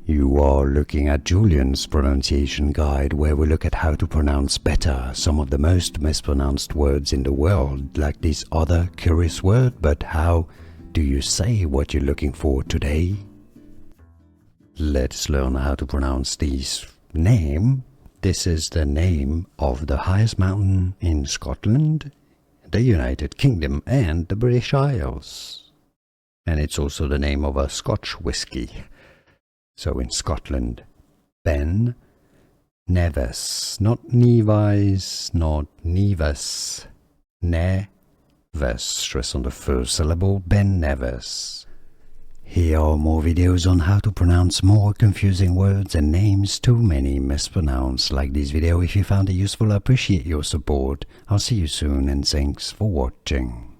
You are looking at Julian's pronunciation guide, where we look at how to pronounce better some of the most mispronounced words in the world, like this other curious word. But how do you say what you're looking for today? Let's learn how to pronounce this name. This is the name of the highest mountain in Scotland, the United Kingdom and the British Isles. And it's also the name of a Scotch whisky. So in Scotland, Ben Nevis, not Nevis, not Nevis, Nevis, stress on the first syllable, Ben Nevis. Here are more videos on how to pronounce more confusing words and names too many mispronounced. Like this video if you found it useful. I appreciate your support. I'll see you soon and thanks for watching.